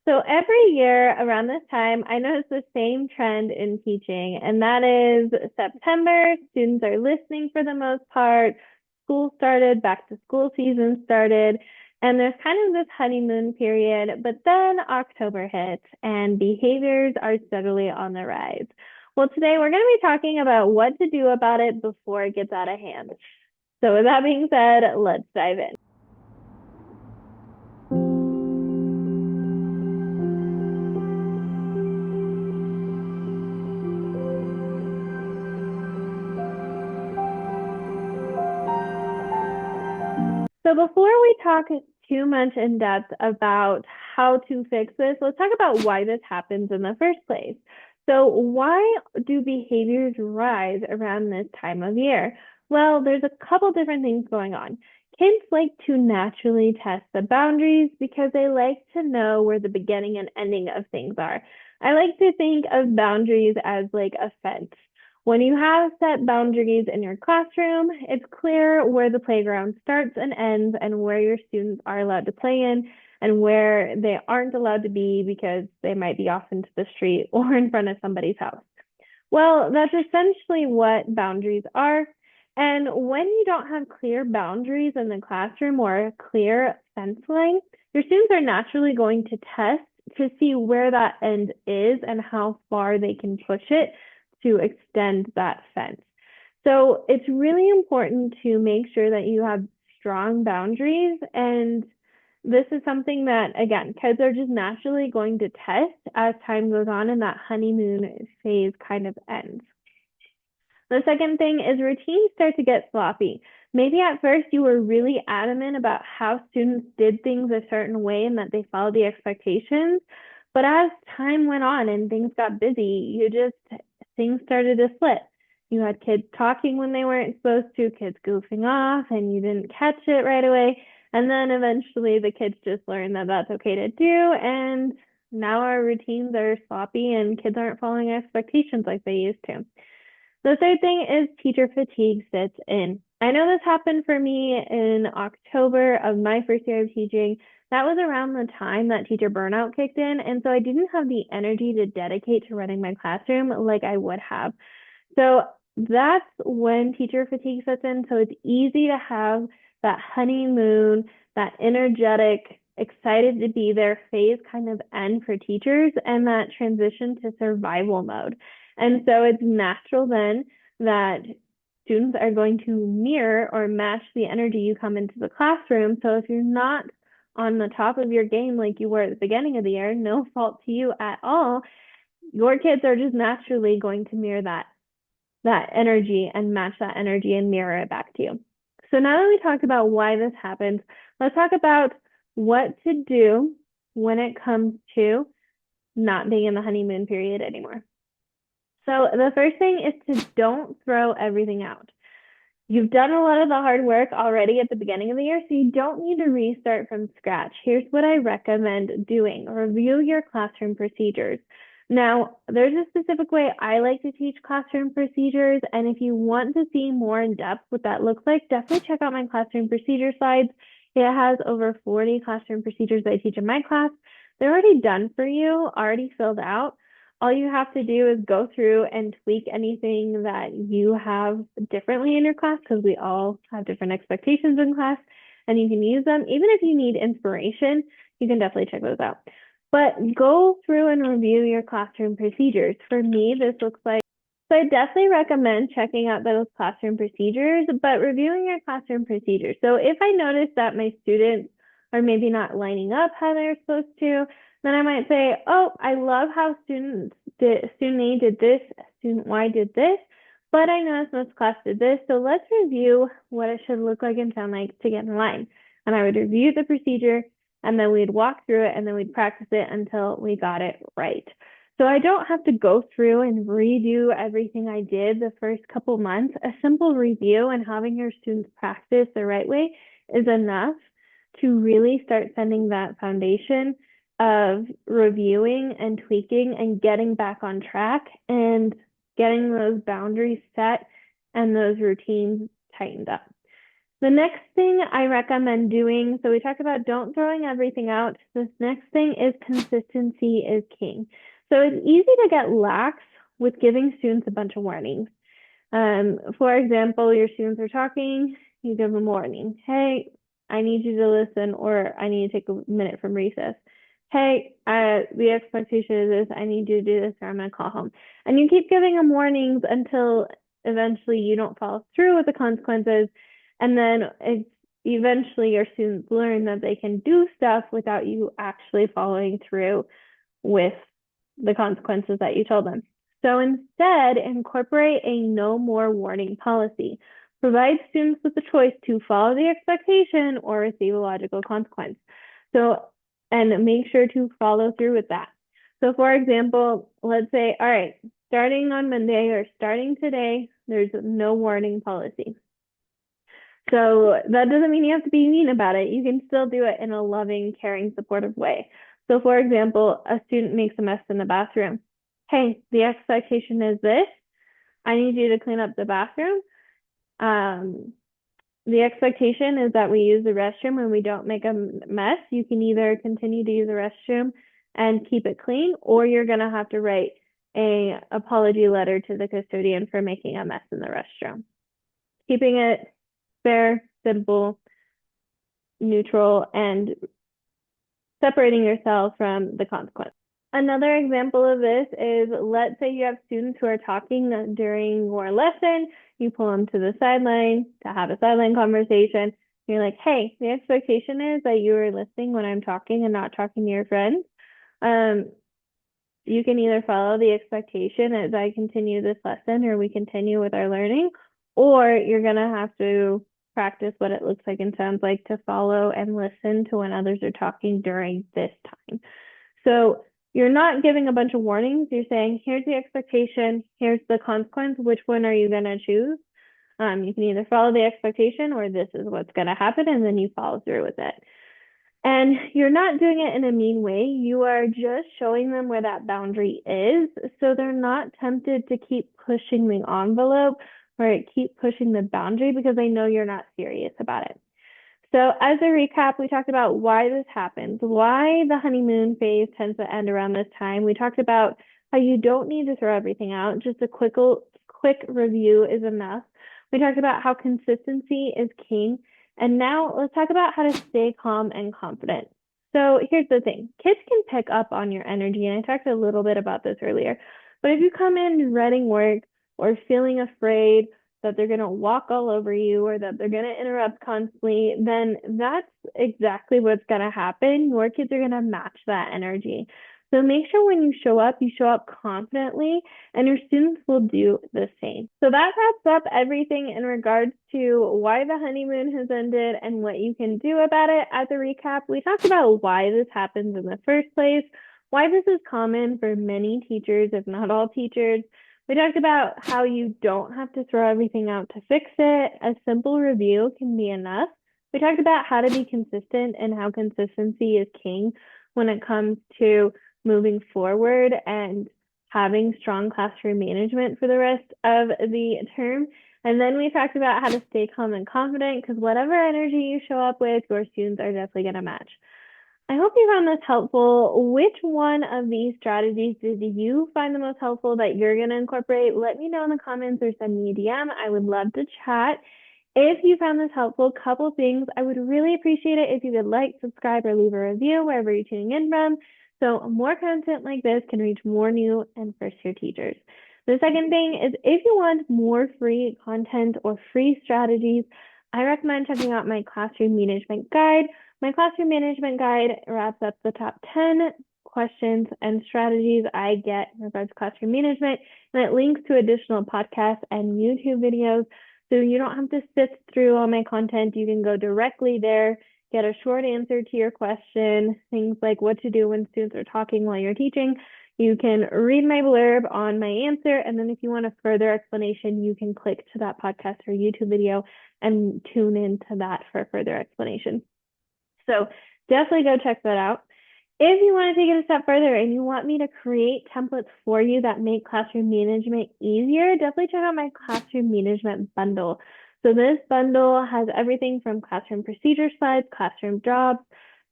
So every year around this time, I notice the same trend in teaching, and that is September, students are listening for the most part. School started, back to school season started, and there's kind of this honeymoon period, but then October hits and behaviors are steadily on the rise. Well, today we're going to be talking about what to do about it before it gets out of hand. So with that being said, let's dive in. So before we talk too much in depth about how to fix this, let's talk about why this happens in the first place. So why do behaviors rise around this time of year? Well, there's a couple different things going on. Kids like to naturally test the boundaries because they like to know where the beginning and ending of things are. I like to think of boundaries as like a fence. When you have set boundaries in your classroom, it's clear where the playground starts and ends and where your students are allowed to play in and where they aren't allowed to be because they might be off into the street or in front of somebody's house. Well, that's essentially what boundaries are. And when you don't have clear boundaries in the classroom or a clear fence line, your students are naturally going to test to see where that end is and how far they can push it to extend that fence. So it's really important to make sure that you have strong boundaries. And this is something that, again, kids are just naturally going to test as time goes on and that honeymoon phase kind of ends. The second thing is routines start to get sloppy. Maybe at first you were really adamant about how students did things a certain way and that they followed the expectations. But as time went on and things got busy, things started to slip. You had kids talking when they weren't supposed to, kids goofing off, and you didn't catch it right away. And then eventually the kids just learned that that's okay to do. And now our routines are sloppy and kids aren't following expectations like they used to. The third thing is teacher fatigue sets in. I know this happened for me in October of my first year of teaching. That was around the time that teacher burnout kicked in. And so I didn't have the energy to dedicate to running my classroom like I would have. So that's when teacher fatigue sets in. So it's easy to have that honeymoon, that energetic, excited to be there phase kind of end for teachers and that transition to survival mode. And so it's natural then that students are going to mirror or match the energy you come into the classroom. So if you're not on the top of your game like you were at the beginning of the year, no fault to you at all, your kids are just naturally going to mirror that energy and match that energy and mirror it back to you. So now that we talked about why this happens, let's talk about what to do when it comes to not being in the honeymoon period anymore. So the first thing is to don't throw everything out. You've done a lot of the hard work already at the beginning of the year, so you don't need to restart from scratch. Here's what I recommend doing. Review your classroom procedures. Now, there's a specific way I like to teach classroom procedures, and if you want to see more in depth what that looks like, definitely check out my classroom procedure slides. It has over 40 classroom procedures I teach in my class. They're already done for you, already filled out. All you have to do is go through and tweak anything that you have differently in your class because we all have different expectations in class and you can use them. Even if you need inspiration, you can definitely check those out. But go through and review your classroom procedures. For me, this looks like, so I definitely recommend checking out those classroom procedures, but reviewing your classroom procedures. So if I notice that my students are maybe not lining up how they're supposed to, then I might say, oh, I love how student A did this, student Y did this, but I noticed most class did this. So let's review what it should look like and sound like to get in line. And I would review the procedure and then we'd walk through it and then we'd practice it until we got it right. So I don't have to go through and redo everything I did the first couple months. A simple review and having your students practice the right way is enough to really start sending that foundation of reviewing and tweaking and getting back on track and getting those boundaries set and those routines tightened up. The next thing I recommend doing, so we talked about don't throwing everything out. This next thing is consistency is king. So it's easy to get lax with giving students a bunch of warnings. For example, your students are talking, you give them a warning. Hey, I need you to listen, or I need to take a minute from recess. Hey, the expectation is this, I need you to do this, or I'm gonna call home. And you keep giving them warnings until eventually you don't follow through with the consequences. And then it's eventually your students learn that they can do stuff without you actually following through with the consequences that you told them. So instead, incorporate a no more warning policy. Provide students with the choice to follow the expectation or receive a logical consequence. So, and make sure to follow through with that. So, for example, let's say, all right, starting on Monday or starting today, there's no warning policy. So that doesn't mean you have to be mean about it. You can still do it in a loving, caring, supportive way. So, for example, a student makes a mess in the bathroom. Hey, the expectation is this. I need you to clean up the bathroom. The expectation is that we use the restroom and we don't make a mess. You can either continue to use the restroom and keep it clean, or you're going to have to write a apology letter to the custodian for making a mess in the restroom. Keeping it fair, simple, neutral, and separating yourself from the consequence. Another example of this is, let's say you have students who are talking during your lesson. You pull them to the sideline to have a sideline conversation. You're like, hey, the expectation is that you are listening when I'm talking and not talking to your friends. You can either follow the expectation as I continue this lesson, or we continue with our learning, or you're going to have to practice what it looks like and sounds like to follow and listen to when others are talking during this time. So you're not giving a bunch of warnings. You're saying, here's the expectation, here's the consequence. Which one are you going to choose? You can either follow the expectation, or this is what's going to happen, and then you follow through with it. And you're not doing it in a mean way. You are just showing them where that boundary is, so they're not tempted to keep pushing the envelope or keep pushing the boundary, because they know you're not serious about it. So as a recap, we talked about why this happens, why the honeymoon phase tends to end around this time. We talked about how you don't need to throw everything out. Just a quick review is enough. We talked about how consistency is king. And now let's talk about how to stay calm and confident. So here's the thing. Kids can pick up on your energy, and I talked a little bit about this earlier. But if you come in dreading work or feeling afraid that they're going to walk all over you or that they're going to interrupt constantly, then that's exactly what's going to happen. Your kids are going to match that energy. So make sure when you show up confidently, and your students will do the same. So that wraps up everything in regards to why the honeymoon has ended and what you can do about it. As a recap, we talked about why this happens in the first place, why this is common for many teachers, if not all teachers. We talked about how you don't have to throw everything out to fix it. A simple review can be enough. We talked about how to be consistent and how consistency is king when it comes to moving forward and having strong classroom management for the rest of the term. And then we talked about how to stay calm and confident, because whatever energy you show up with, your students are definitely going to match. I hope you found this helpful. Which one of these strategies did you find the most helpful that you're going to incorporate? Let me know in the comments or send me a DM. I would love to chat. If you found this helpful, couple things. I would really appreciate it if you could like, subscribe, or leave a review wherever you're tuning in from, so more content like this can reach more new and first-year teachers. The second thing is, if you want more free content or free strategies, I recommend checking out my classroom management guide. My classroom management guide wraps up the top 10 questions and strategies I get in regards to classroom management, and it links to additional podcasts and YouTube videos. So you don't have to sift through all my content. You can go directly there, get a short answer to your question, things like what to do when students are talking while you're teaching. You can read my blurb on my answer, and then if you want a further explanation, you can click to that podcast or YouTube video and tune into that for further explanation. So definitely go check that out. If you want to take it a step further and you want me to create templates for you that make classroom management easier, definitely check out my classroom management bundle. So this bundle has everything from classroom procedure slides, classroom jobs,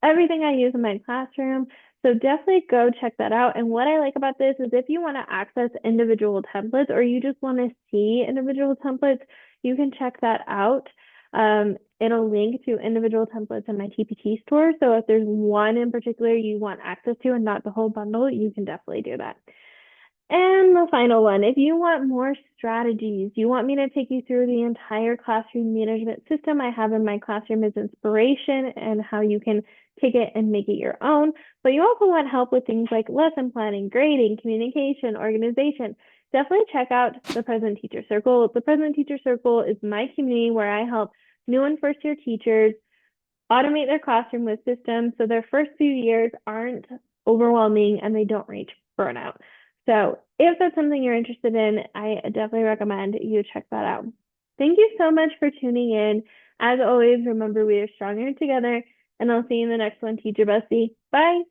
everything I use in my classroom. So definitely go check that out. And what I like about this is if you want to access individual templates or you just want to see individual templates, you can check that out. It'll link to individual templates in my TPT store. So if there's one in particular you want access to and not the whole bundle, you can definitely do that. And the final one, if you want more strategies, you want me to take you through the entire classroom management system I have in my classroom as inspiration and how you can take it and make it your own. But you also want help with things like lesson planning, grading, communication, organization. Definitely check out the Present Teacher Circle. The Present Teacher Circle is my community where I help new and first year teachers automate their classroom with systems so their first few years aren't overwhelming and they don't reach burnout. So if that's something you're interested in, I definitely recommend you check that out. Thank you so much for tuning in. As always, remember we are stronger together, and I'll see you in the next one, Teacher Bestie. Bye.